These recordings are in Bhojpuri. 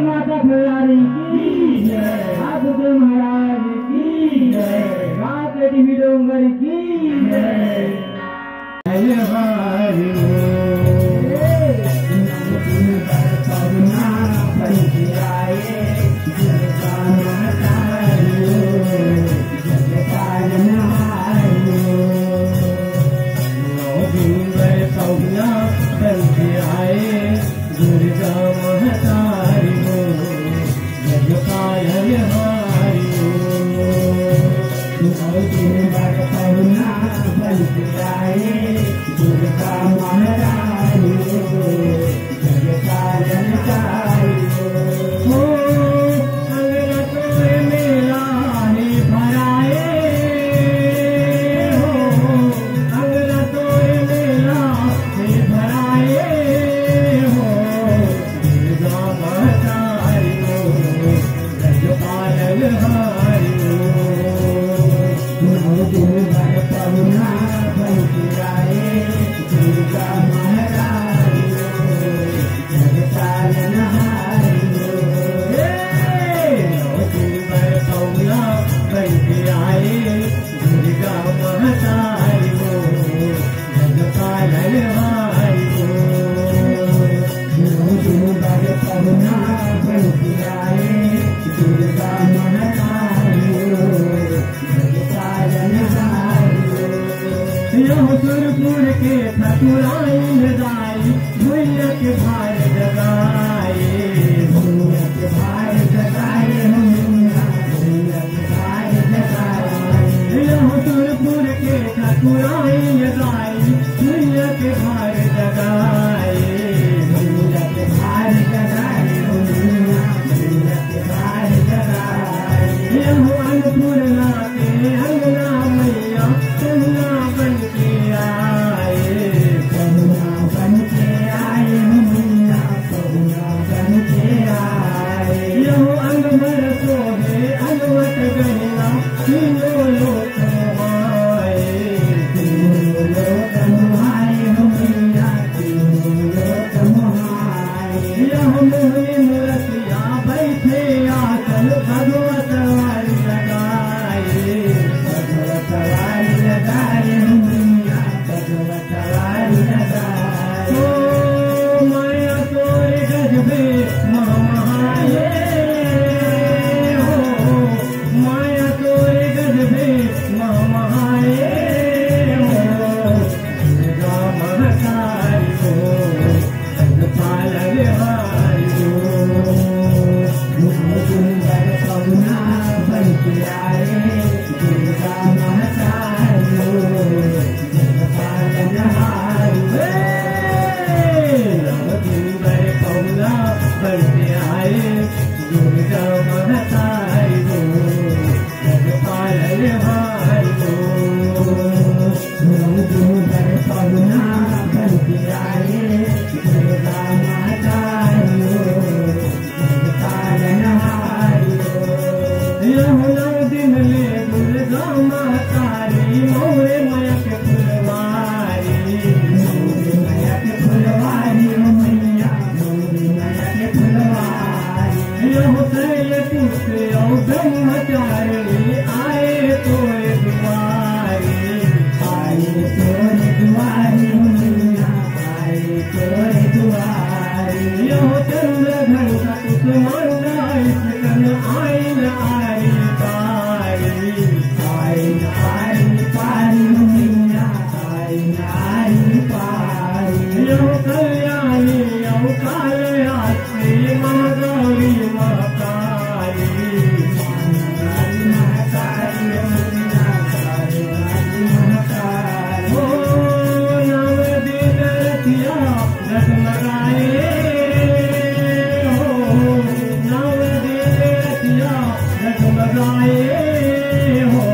माता खिलाड़ी की जय, आदित्य महाराज की जय, रात देवी डोंगर की जय। सुरपुर के ठकुराई दाई भैया के भाई जगाए, भैया के भाई जगाए, भैया के भाई जगाए। सुरपुर के ठकुराई दाई भैया के भाई जगाए, भैया के भाई जगाए, भैया के भाई जगाए। अन्नपूर्णा के अंगना मैया कन्या बन के आए, कन्या बन के आए, मैया कन्या बन के आए। यह अंग भर सोहे अनवट गहना तीनों लोक मोहाए, तीनों लोक मोहाए, मैया तीनों लोक मोहाए। यह मोहनी मूर्तिया बैठे आसन भगवत वाली लगाए, भगवत वाली लगाए, मैया भगवत वाली लगाए। ओ माया तोरे गजबे महामाये, हो माया तोरे गजबे महामाये, हो दुर्गा महतारी हो पालन हारी हो। सुंदर पवना बन के आए दुर्गा महतारी हो पालन हारी हो। सुंदर पवना बन के आए दुर्गा महतारी हो पालन हारी हो। सुंदर पवना बन के आए दुर्गा महतारी हो पालन हारी हो। यमुना दिन ले दुर्गा महतारी मोरे मयक फुलवारी, मोरे मयक फुलवारी, मैया मोरे मयक फुलवारी। यह त्रय पुष्प और ब्रह्मचारी आए तोरे दुआरी, आए तोरे दुआरी, मैया आए तोरे दुआरी। यह चंद्र घंटा कुसुमांडा इसकन आईन आरी पारी, आईन आरी पारी, मैया आईन आरी पारी। यह कल्याणी यह कालरात्रि महागौरी महाकाली, महाकाली महाकाली, मैया कालरात्रि महाकाली। ओ नव दिन रतिया जगमगाए, हो नव दिन रतिया जगमगाए, हो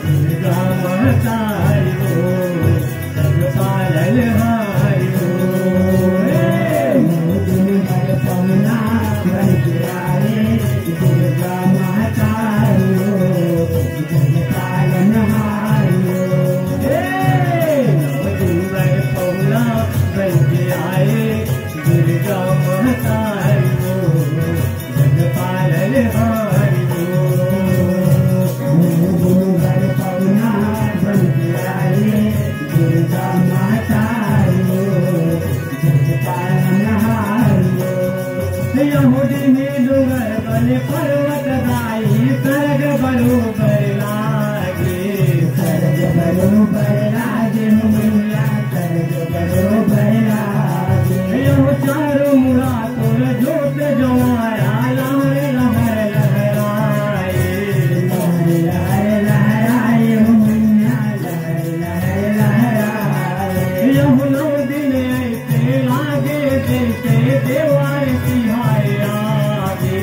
दुर्गा महतारी हो जग पालन हारी हो। सुंदर पवना यहूदी में डूंगर बन पर्वत दाई स्वर्ग बरोबर लागे स्वर्ग बरोबर लागे मैया स्वर्ग बरोबर लागे यह चारों मुड़ा तोर जोत जवाया लहर लहर लहराए लहर लहराए मैया लहर लहर लहराए यह 9 दिन ऐसे लागे जैसे देवार तिहार आगे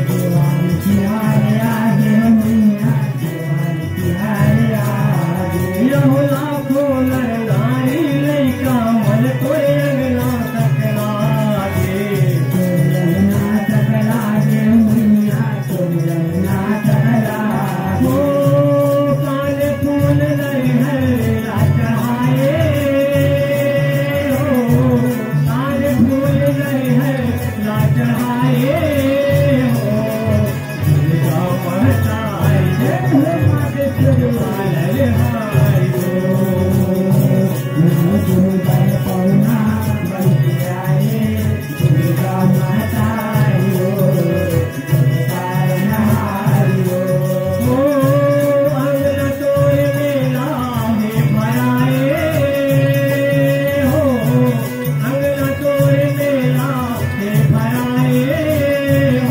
देवार तिहार आगे मैया देवार तिहार आगे यह लाखों नर नारी लइका मन तोरे अंगना तक लागे तोरे अंगना तक लागे मैया तोरे अंगना तक लागे ओ कान फूल नरिहर चढ़ाए हो कान फूल नरिहर चढ़ाए हो दुर्गा माता जय माते सुरवाल हाय हो दुर्गा पौना बन आए दुर्गा माता हो दुर्गा हो अंगना तोर मेला में भराए हो अंगना तोर मेला में भराए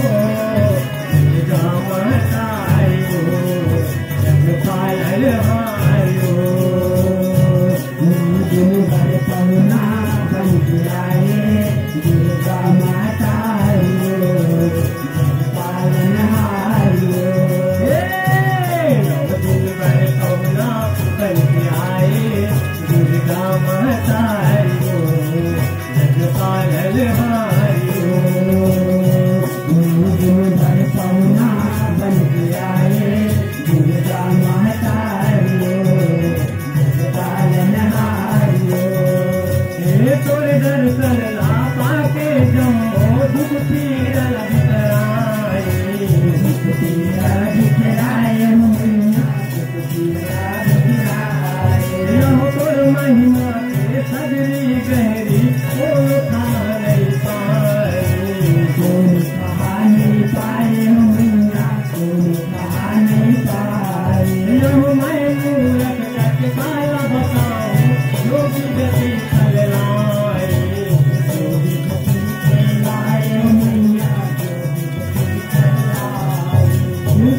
हो दुर्गा माता हो जग पायल हाय हो दुर्गा पौना बन आए दुर्गा माता हो जग पालन हाय हो दुर्गा पौना बन आए दुर्गा माता हो जग पायल हाय हो दुर्गा पौना बन आए दुर्गा माता हो जग पालन हाय हो तोरे दर्शन ला पाके जमो दुख पीड़ा बितराए दुख पीड़ा बितराए मैया दुख पीड़ा बितराए यह तोर महिमा के सगरी गहरी कोई खा नहीं पाए कोई खा नहीं पाए मैया कोई खा नहीं पाए यह मैं मूरख तक काला बताऊं योगी गति चल लाए योगी गति चल लाए मैया योगी गति चल लाए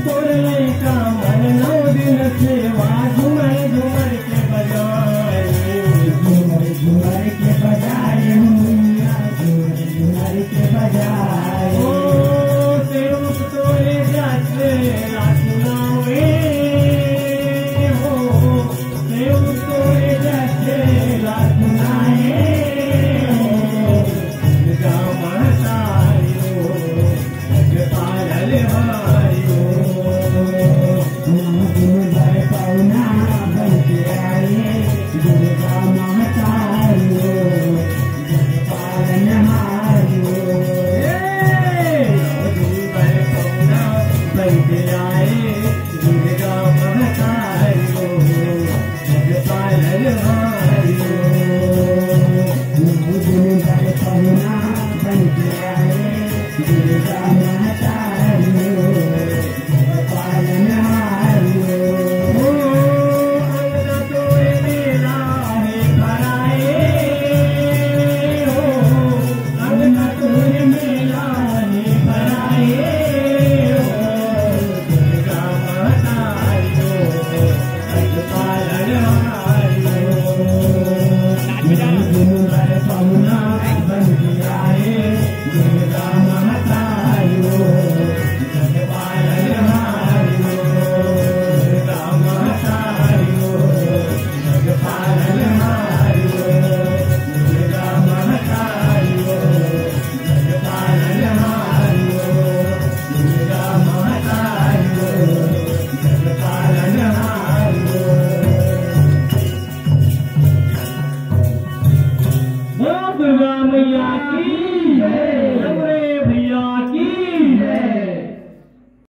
तोर लइका मन 9 दिन सेवा झूमर झूमर के बजाए झूमर झूमर के बजाए मैया झूमर झूमर के बजाए ओ सेवक तोरे जाते सुनावे हो सेवक तोरे जाते सुनाए हो दुर्गा माता हो जग पायल हाय हो दुर्गा पौना बन आए दुर्गा माता हो जग पालन हाय हो दुर्गा पौना बन आए दुर्गा माता हो जग पालन हाय हो दुर्गा पौना बन आए दुर्गा